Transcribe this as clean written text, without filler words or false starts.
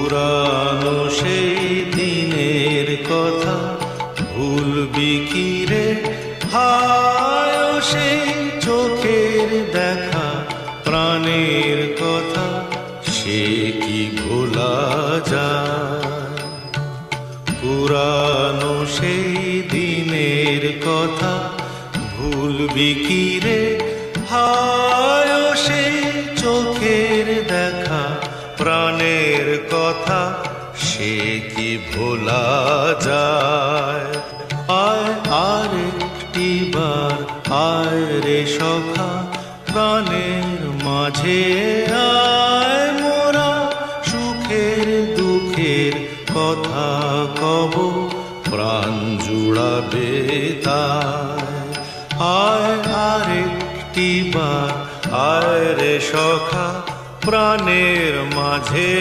পুরানো সেই দিনের কথা ভুলবি কি রে? হায় ও সেই চোখের দেখা, প্রাণের কথা সে কি ভোলা যায়? পুরানো সেই দিনের কথা ভুলবি কি রে? হায় ও সেই চোখের দেখা, প্রাণের কথা সে কি ভোলা যায়? আয় আর একটি বার আয় রে সখা, প্রাণের মাঝে আয়, মোরা সুখের দুঃখের কথা কব, প্রাণ জুড়াবে তাই। আয় আর একটি বার আয় রে সখা, প্রাণের মাঝে